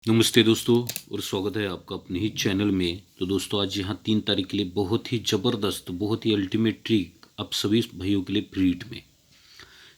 नमस्ते दोस्तों और स्वागत है आपका अपने ही चैनल में। तो दोस्तों आज यहाँ 3 तारीख के लिए बहुत ही ज़बरदस्त, बहुत ही अल्टीमेट ट्रिक आप सभी भाइयों के लिए फ्री हिट में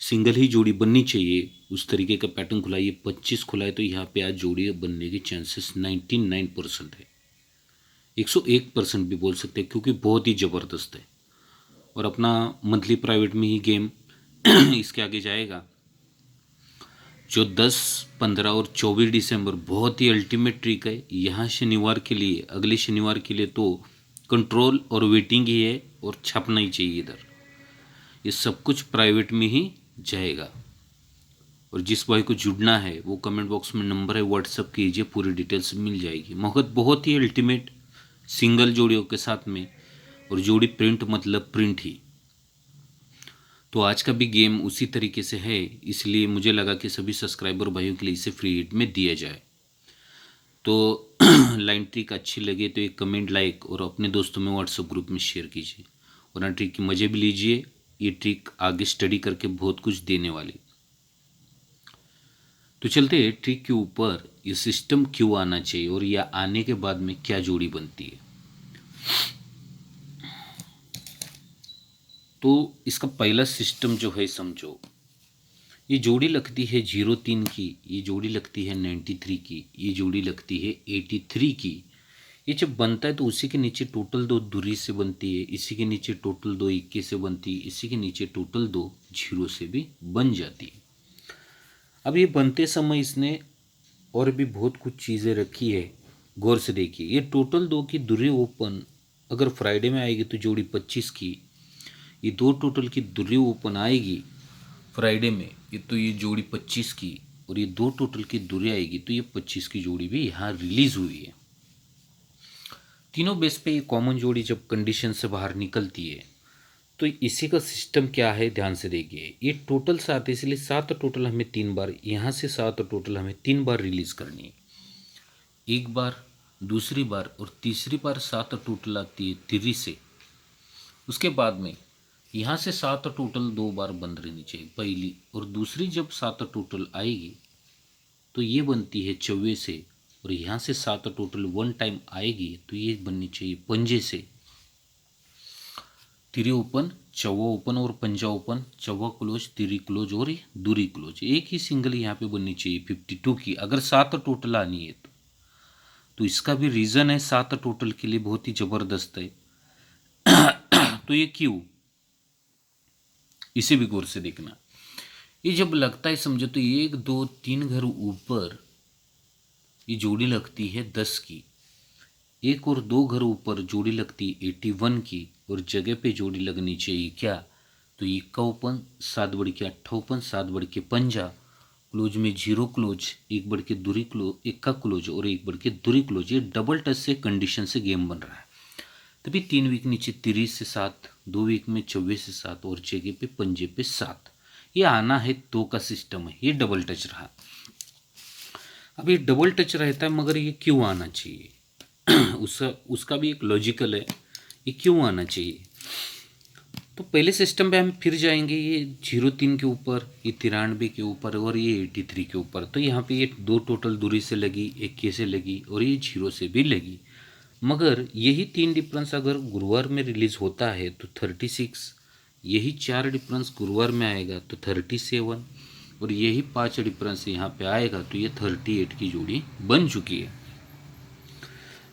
सिंगल ही जोड़ी बननी चाहिए उस तरीके का पैटर्न खुलाइए। 25 खुलाए तो यहाँ पे आज जोड़ी बनने की चांसेस 99% है, 101% भी बोल सकते हैं, क्योंकि बहुत ही ज़बरदस्त है। और अपना मंथली प्राइवेट में ही गेम इसके आगे जाएगा, जो 10, 15 और 24 दिसंबर बहुत ही अल्टीमेट ट्रिक है। यहाँ शनिवार के लिए, अगले शनिवार के लिए तो कंट्रोल और वेटिंग ही है और छापना ही चाहिए इधर। ये सब कुछ प्राइवेट में ही जाएगा। और जिस भाई को जुड़ना है वो कमेंट बॉक्स में नंबर है, व्हाट्सअप कीजिए, पूरी डिटेल्स मिल जाएगी। मगर बहुत ही अल्टीमेट सिंगल जोड़ियों के साथ में, और जोड़ी प्रिंट मतलब प्रिंट ही। तो आज का भी गेम उसी तरीके से है, इसलिए मुझे लगा कि सभी सब्सक्राइबर भाइयों के लिए इसे फ्री हिट में दिया जाए। तो लाइन ट्रिक अच्छी लगे तो एक कमेंट, लाइक और अपने दोस्तों में व्हाट्सएप ग्रुप में शेयर कीजिए। और ना ट्रिक की मज़े भी लीजिए, ये ट्रिक आगे स्टडी करके बहुत कुछ देने वाली। तो चलते हैं ट्रिक के ऊपर। ये सिस्टम क्यों आना चाहिए और यह आने के बाद में क्या जोड़ी बनती है। तो इसका पहला सिस्टम जो है, समझो ये जोड़ी लगती है 03 की, ये जोड़ी लगती है 93 की, ये जोड़ी लगती है 83 की। ये जब बनता है तो उसी के नीचे टोटल 2 दूरी से बनती है, इसी के नीचे टोटल 2 इक्के से बनती है, इसी के नीचे टोटल 2 जीरो से भी बन जाती है। अब ये बनते समय इसने और भी बहुत कुछ चीज़ें रखी है, गौर से देखिए। ये टोटल 2 की दूरी ओपन अगर फ्राइडे में आएगी तो जोड़ी 25 की, ये 2 टोटल की दूरी ओपन आएगी फ्राइडे में, ये तो ये जोड़ी 25 की, और ये 2 टोटल की दूरी आएगी तो ये 25 की जोड़ी भी यहाँ रिलीज हुई है। तीनों बेस पे ये कॉमन जोड़ी जब कंडीशन से बाहर निकलती है तो इसी का सिस्टम क्या है, ध्यान से देखिए। ये टोटल 7 है, इसलिए 7 टोटल हमें 3 बार, यहाँ से 7 टोटल हमें 3 बार रिलीज करनी है। एक बार, दूसरी बार और तीसरी बार 7 टोटल आती है 3 से। उसके बाद में यहाँ से 7 टोटल 2 बार बंद रहनी चाहिए पहली, और दूसरी जब 7 टोटल आएगी तो ये बनती है चौवे से, और यहाँ से 7 टोटल 1 टाइम आएगी तो ये बननी चाहिए पंजे से। तिरी ओपन, चौवा ओपन और पंजा ओपन, चौवा क्लोज, तिरी क्लोज और दूरी क्लोज। एक ही सिंगल यहाँ पे बननी चाहिए 52 की, अगर 7 टोटल आनी है तो इसका भी रीज़न है 7 टोटल के लिए बहुत ही ज़बरदस्त है। तो ये क्यों, इसे भी गौर से देखना। ये जब लगता है, समझो तो 1, 2, 3 घर ऊपर ये जोड़ी लगती है 10 की, 1 और 2 घर ऊपर जोड़ी लगती है 81 की, और जगह पे जोड़ी लगनी चाहिए क्या, तो 51, 7 बढ़ के 58, 7 बढ़ के पंजा, क्लोज में 0 क्लोज, 1 बढ़ के दूरी क्लोज, 1 का क्लोज और 1 बढ़ के दूरी क्लोज। ये डबल टच से कंडीशन से गेम बन रहा है। तभी 3 वीक नीचे 30 से 7, 2 वीक में 24 से 7 और जगह पे पंजे पे 7। ये आना है 2 का सिस्टम है, ये डबल टच रहा। अब ये डबल टच रहता है, मगर ये क्यों आना चाहिए उसका भी एक लॉजिकल है, ये क्यों आना चाहिए। तो पहले सिस्टम पे हम फिर जाएंगे, ये 03 के ऊपर, ये 93 के ऊपर और ये 83 के ऊपर। तो यहाँ पे ये 2 टोटल दूरी से लगी, 1 से लगी और ये 0 से भी लगी। मगर यही 3 डिफरेंस अगर गुरुवार में रिलीज होता है तो 36, यही 4 डिफरेंस गुरुवार में आएगा तो 37, और यही 5 डिफरेंस यहाँ पे आएगा तो ये 38 की जोड़ी बन चुकी है।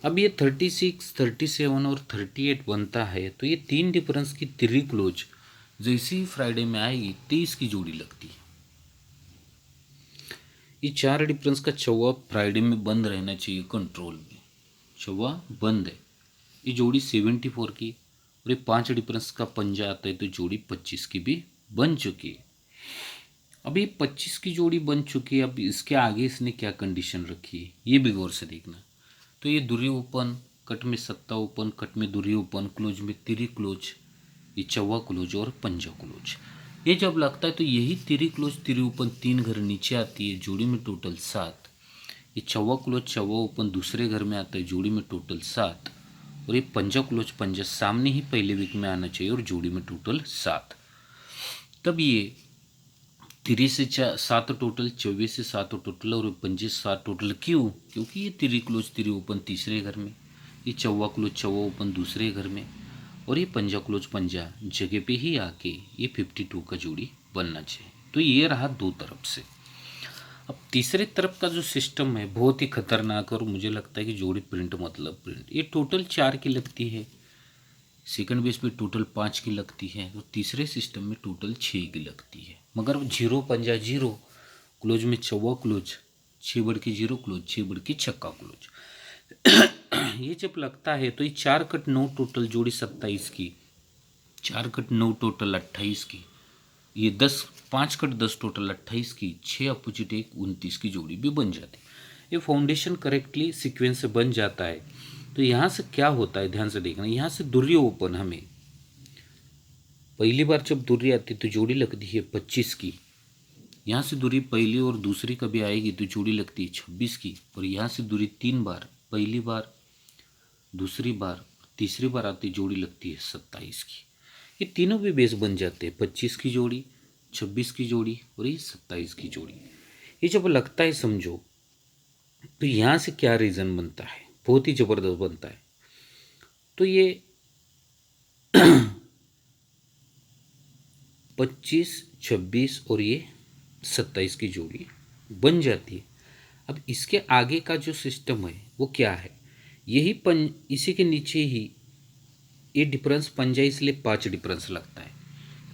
अब ये 36, 37 और 38 बनता है तो ये 3 डिफरेंस की 3 क्लोज जैसे ही फ्राइडे में आएगी 23 की जोड़ी लगती है। ये 4 डिफरेंस का चौवा फ्राइडे में बंद रहना चाहिए कंट्रोल में, चौवा बंद है। ये जोड़ी 74 की, और ये 5 डिफरेंस का पंजा आता है तो जोड़ी 25 की भी बन चुकी है। अब ये 25 की जोड़ी बन चुकी है, अब इसके आगे इसने क्या कंडीशन रखी है ये भी गौर से देखना। तो ये दूरी ओपन, कट में 7 ओपन, कट में दूरी ओपन, क्लोज में 3 क्लोज, ये चौवा क्लोज और पंजा क्लोज। ये जब लगता है तो यही 3 क्लोज 3 ओपन 3 घर नीचे आती है, जोड़ी में टोटल 7। ये चौवा क्लोज चौवा ओपन दूसरे घर में आता है, जोड़ी में टोटल 7, और ये पंजा क्लोज पंजा सामने ही पहले वीक में आना चाहिए और जोड़ी में टोटल 7। तब ये 3 से 7 टोटल, 24 से 7 टोटल और 25 से 7 टोटल। क्यों? क्योंकि ये 3 क्लोज 3 ओपन तीसरे घर में, ये 4 क्लोज 4 ओपन दूसरे घर में, और ये 5 क्लोज 5 जगह पे ही आके ये 52 का जोड़ी बनना चाहिए। तो ये रहा दो तरफ से। अब तीसरे तरफ का जो सिस्टम है बहुत ही खतरनाक, और मुझे लगता है कि जोड़ी प्रिंट मतलब प्रिंट, ये टोटल 4 की लगती है, सेकंड बेस पे टोटल 5 की लगती है, तो तीसरे सिस्टम में टोटल 6 की लगती है। मगर 0 पंजा 0 क्लोज में 4 क्लोज, 6 बढ़ के 0 क्लोज, 6 बढ़ के छक्का क्लोज। ये जब लगता है तो ये 4 कट 9 टोटल जोड़ी 27 की, 4 कट 9 टोटल 28 की, ये 10 5 कट 10 टोटल 28 की, 6 अपोजिट 1 29 की जोड़ी भी बन जाती है। ये फाउंडेशन करेक्टली सीक्वेंस से बन जाता है। तो यहाँ से क्या होता है ध्यान से देखना, यहाँ से दूरी ओपन, हमें पहली बार जब दूरी आती है तो जोड़ी लगती है 25 की, यहाँ से दूरी पहली और दूसरी कभी आएगी तो जोड़ी लगती है 26 की, और यहाँ से दूरी 3 बार, पहली बार दूसरी बार तीसरी बार आती जोड़ी लगती है 27 की। ये तीनों भी बेस बन जाते हैं, 25 की जोड़ी, 26 की जोड़ी और ये 27 की जोड़ी। ये जब लगता है समझो, तो यहाँ से क्या रीज़न बनता है, बहुत ही ज़बरदस्त बनता है। तो ये 25, 26 और ये 27 की जोड़ी बन जाती है। अब इसके आगे का जो सिस्टम है वो क्या है, यही इसी के नीचे ही ये डिफरेंस पंजा, इसलिए 5 डिफरेंस लगता है,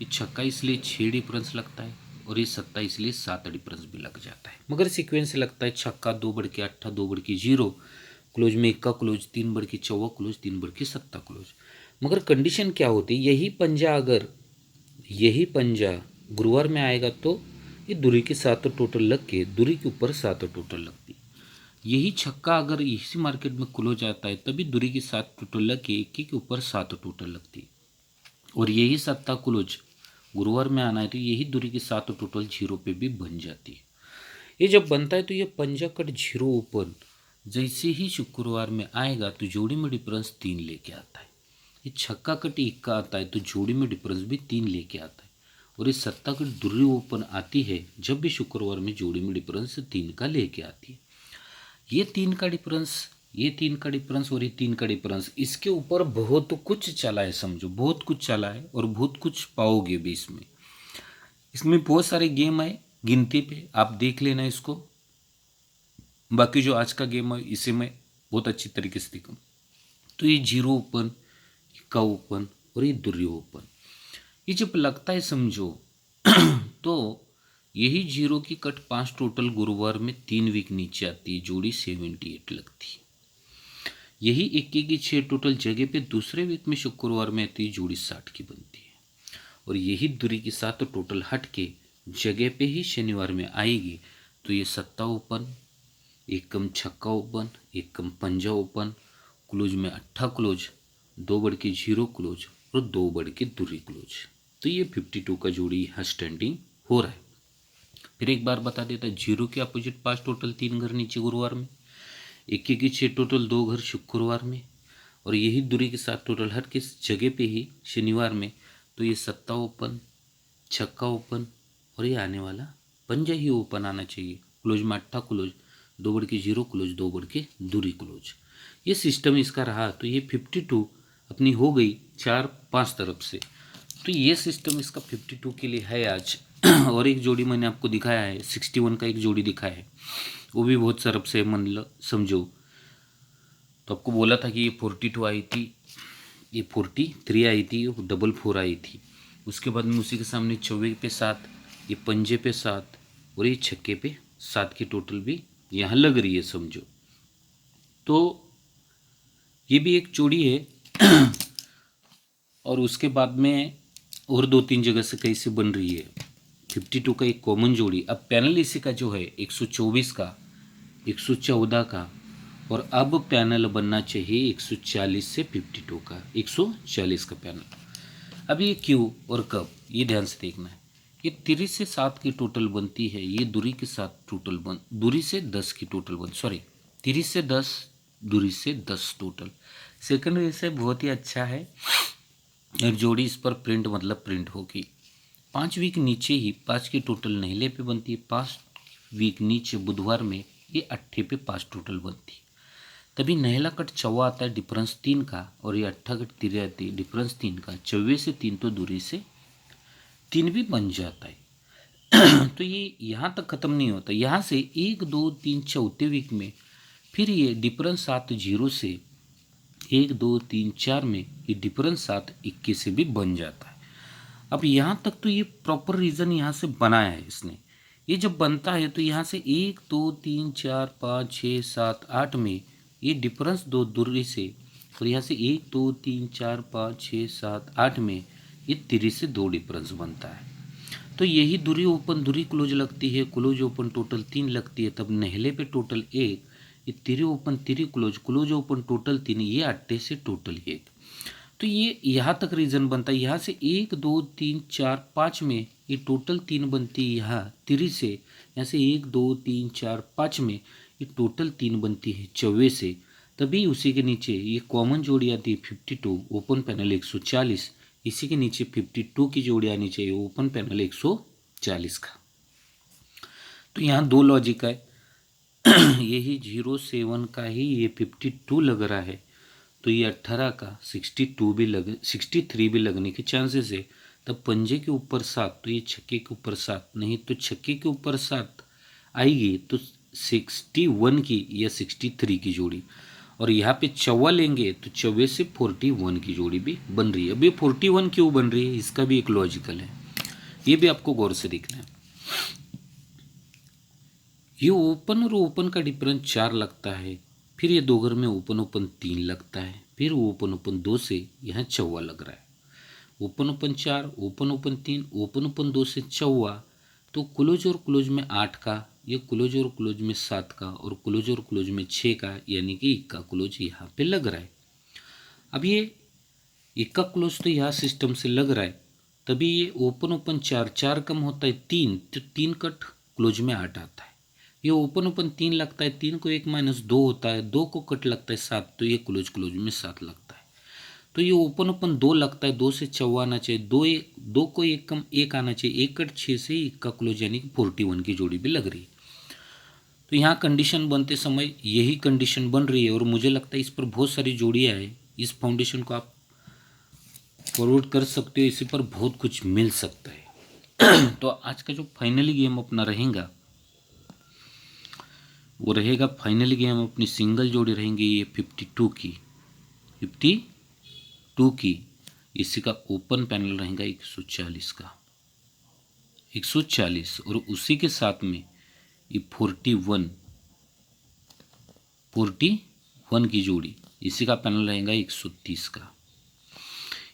ये छक्का इसलिए 6 डिफरेंस लगता है, और ये 27 इसलिए 7 डिफरेंस भी लग जाता है। मगर सीक्वेंस से लगता है छक्का 2 बढ़ के 8, 2 बढ़ के 0 क्लोज में 1 क्लोज, 3 बढ़ के 4 क्लोज, 3 बढ़ के 7 क्लोज। मगर कंडीशन क्या होती है, यही पंजा अगर यही पंजा गुरुवार में आएगा तो ये दूरी के 7 टोटल लग के दूरी के ऊपर 7 टोटल लगती है। यही छक्का अगर इसी मार्केट में क्लोज आता है तभी दूरी के 7 टोटल लग के एक के ऊपर 7 टोटल लगती है। और यही 7 क्लोज गुरुवार में आना है तो यही दूरी के 7 टोटल 0 पे भी बन जाती है। ये जब बनता है तो ये पंजा कट 0 ओपन जैसे ही शुक्रवार में आएगा तो जोड़ी में डिफरेंस 3 लेके आता है। ये छक्का कट 1 का आता है तो जोड़ी में डिफरेंस भी 3 लेके आता है। और ये 7 कट दूरी ओपन आती है जब भी शुक्रवार में जोड़ी में डिफरेंस 3 का लेके आती है। ये 3 का डिफरेंस, ये 3 का डिफरेंस और ये 3 का डिफरेंस, इसके ऊपर बहुत कुछ चला है, समझो बहुत कुछ चला है और बहुत कुछ पाओगे भी इसमें। इसमें बहुत सारे गेम है, गिनती पे आप देख लेना इसको। बाकी जो आज का गेम है इसे मैं बहुत अच्छी तरीके से दिखाऊँ। तो ये 0 ओपन, का ओपन और ये दूरी ओपन, ये जब लगता है समझो तो यही 0 की कट 5 टोटल गुरुवार में 3 वीक नीचे आती है, जोड़ी 78 लगती है। यही 21 की 6 टोटल जगह पे दूसरे वीक में शुक्रवार में आती है, जोड़ी 60 की बनती है। और यही दूरी के 7 टोटल हट के जगह पे ही शनिवार में आएगी तो ये 7 ओपन, एक कम छक्का ओपन, एक कम पंजा ओपन, क्लोज में 8 क्लोज, 2 बढ़ के 0 क्लोज और 2 बढ़ के दूरी क्लोज। तो ये 52 का जोड़ी यहाँ स्टैंडिंग हो रहा है। फिर एक बार बता देता, 0 के अपोजिट 5 टोटल 3 घर नीचे गुरुवार में, 21 की 6 टोटल 2 घर शुक्रवार में, और यही दूरी के 7 टोटल हट के जगह पे ही शनिवार में तो ये 7 ओपन, छक्का ओपन और ये आने वाला पंजा ही ओपन आना चाहिए, क्लोज में 8 क्लोज, 2 बढ़ के 0 क्लोज, 2 बढ़ के दूरी क्लोज। ये सिस्टम इसका रहा। तो ये 52 अपनी हो गई 4-5 तरफ से। तो ये सिस्टम इसका 52 के लिए है आज। और एक जोड़ी मैंने आपको दिखाया है, 61 का एक जोड़ी दिखाया है, वो भी बहुत तरफ से मन समझो। तो आपको बोला था कि ये 42 आई थी, ये 43 आई थी, 44 आई थी। उसके बाद में उसी के सामने 24 पे 7, ये पंजे पे 7 और ये छक्के पे 7 की टोटल भी यहाँ लग रही है समझो। तो ये भी एक जोड़ी है। और उसके बाद में और 2-3 जगह से कैसे बन रही है 52 का एक कॉमन जोड़ी। अब पैनल इसी का जो है 124 का, 114 का, और अब पैनल बनना चाहिए 140 से 52 का, 140 का पैनल। अब ये क्यों और कब, ये ध्यान से देखना है। ये 30 से 7 की टोटल बनती है, ये दूरी के साथ टोटल दूरी से 10 की टोटल 30 से 10, दूरी से 10 टोटल। सेकंड से बहुत ही अच्छा है। एक जोड़ी इस पर प्रिंट मतलब प्रिंट होगी। 5 वीक नीचे ही 5 की टोटल नहले पे बनती है, 5 वीक नीचे बुधवार में ये 8 पे 5 टोटल बनती है। तभी नहला कट चौवा आता है डिफरेंस 3 का, और ये 8 कट तिरे आती है डिफरेंस 3 का। चौवे से 3 तो दूरी से 3 भी बन जाता है। तो ये यहाँ तक ख़त्म नहीं होता, यहाँ से 1 2 3 चौथे वीक में फिर ये डिफरेंस 7 0 से 1 2 3 4 में ये डिफरेंस 7 21 से भी बन जाता है। अब यहाँ तक तो ये प्रॉपर रीज़न यहाँ से बनाया है इसने। ये जब बनता है तो यहाँ से 1 2 3 4 5 6 7 8 में ये डिफरेंस 2 दूरी से, और यहाँ से 1 2 3 4 5 6 7 8 में ये 3 से 2 डिफरेंस बनता है। तो यही दूरी ओपन दूरी क्लोज लगती है, क्लोज ओपन टोटल 3 लगती है, तब नहले पे टोटल 1, ये 3 open 3 close, close open total 3, ये 8 से टोटल 1। तो ये यहाँ तक रीज़न बनता है। यहाँ से 1 2 3 4 5 में ये टोटल 3 बनती है, यहाँ 3 से, यहाँ से 1 2 3 4 5 में ये टोटल 3 बनती है चौवे से। तभी उसी के नीचे ये कॉमन जोड़ी आती है 52, ओपन पैनल 140, इसी के नीचे 52 की जोड़ी आनी चाहिए, ओपन पैनल 140 का। तो यहाँ दो लॉजिक है, यही 07 का ही ये 52 लग रहा है, तो ये 18 का 63 भी लगने के चांसेस है। तब पंजे के ऊपर 7, तो ये छक्के के ऊपर 7, नहीं तो छक्के के ऊपर 7 आएगी तो 61 की या 63 की जोड़ी, और यहाँ पे चौवा लेंगे तो चौवे से 41 की जोड़ी भी बन रही है। अब ये 41 क्यों बन रही है, इसका भी एक लॉजिकल है, ये भी आपको गौर से देखना है। ये ओपन और ओपन का डिफरेंस 4 लगता है, फिर ये दो घर में ओपन ओपन 3 लगता है, फिर ओपन ओपन 2 से यहाँ चौवा लग रहा है, open open 4, open open 3, open open 2 से चौवा, तो क्लोज और क्लोज में 8 का, ये क्लोज और क्लोज में 7 का, और क्लोज और क्लोज में 6 का, यानी कि इक्का क्लोज यहाँ पे लग रहा है। अब ये इक्का क्लोज तो यहाँ सिस्टम से लग रहा है, तभी ये ओपन ओपन 4, 4 कम होता है 3, तो 3 कट क्लोज में 8 आता है। ये ओपन ओपन 3 लगता है, 3 को 1 - 2 होता है, 2 को कट लगता है 7, तो ये क्लोज क्लोज में 7 लगता है। तो ये ओपन ओपन 2 लगता है, 2 से चौवा आना चाहिए, 2 को 1 कम 1 आना चाहिए, 1 कट 6 से इक्का क्लोज यानी कि 41 की जोड़ी भी लग रही है। तो यहाँ कंडीशन बनते समय यही कंडीशन बन रही है, और मुझे लगता है इस पर बहुत सारी जोड़ियाँ हैं, इस फाउंडेशन को आप फॉरवर्ड कर सकते हो, इसी पर बहुत कुछ मिल सकता है। तो आज का जो फाइनली गेम अपना रहेगा वो रहेगा, फाइनली गेम अपनी सिंगल जोड़ी रहेंगी ये 52 की, इसी का ओपन पैनल रहेगा 140 का, 140, और उसी के साथ में ये 41 की जोड़ी, इसी का पैनल रहेगा 130 का।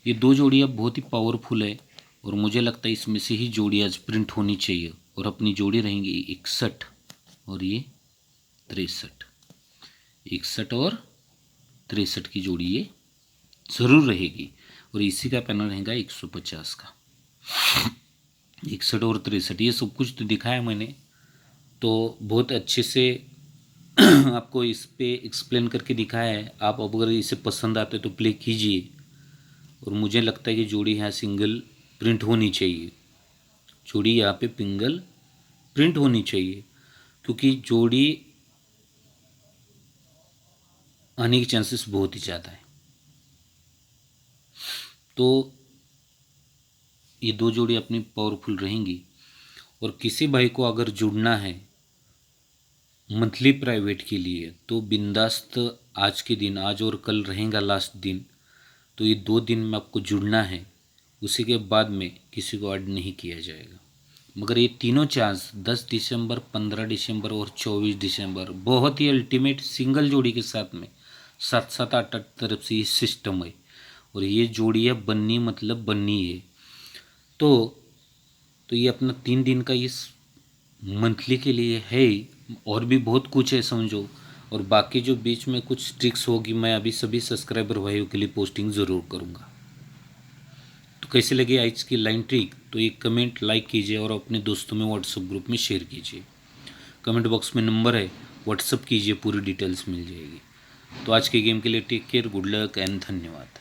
ये दो जोड़ियाँ बहुत ही पावरफुल है, और मुझे लगता है इसमें से ही जोड़ी आज प्रिंट होनी चाहिए, और अपनी जोड़ी रहेंगी 61 और ये 63, 61 और 63 की जोड़ी ये ज़रूर रहेगी, और इसी का पैनल रहेगा 150 का। 61 और 63 ये सब कुछ तो दिखाया मैंने, तो बहुत अच्छे से आपको इस पे एक्सप्लेन करके दिखाया है। आप अगर इसे पसंद आते तो प्ले कीजिए, और मुझे लगता है कि जोड़ी यहाँ सिंगल प्रिंट होनी चाहिए, जोड़ी यहाँ पे पिंगल प्रिंट होनी चाहिए, क्योंकि जोड़ी आने के चांसेस बहुत ही ज़्यादा है। तो ये दो जोड़ी अपनी पावरफुल रहेंगी, और किसी भाई को अगर जुड़ना है मंथली प्राइवेट के लिए तो बिंदास्त आज के दिन, आज और कल रहेगा लास्ट दिन, तो ये 2 दिन में आपको जुड़ना है, उसी के बाद में किसी को ऐड नहीं किया जाएगा। मगर ये तीनों चांस 10 दिसंबर, 15 दिसंबर और 24 दिसंबर बहुत ही अल्टीमेट सिंगल जोड़ी के साथ में 7-7 8-8 तरफ से ये सिस्टम है, और ये जोड़ियाँ बननी मतलब बननी है। तो ये अपना 3 दिन का इस मंथली के लिए है, और भी बहुत कुछ है समझो, और बाकी जो बीच में कुछ ट्रिक्स होगी मैं अभी सभी सब्सक्राइबर भाइयों के लिए पोस्टिंग ज़रूर करूँगा। तो कैसे लगी आज की लाइन ट्रिक, तो एक कमेंट लाइक कीजिए, और अपने दोस्तों में व्हाट्सएप ग्रुप में शेयर कीजिए। कमेंट बॉक्स में नंबर है, व्हाट्सएप कीजिए, पूरी डिटेल्स मिल जाएगी। तो आज के गेम के लिए take care, good luck and धन्यवाद।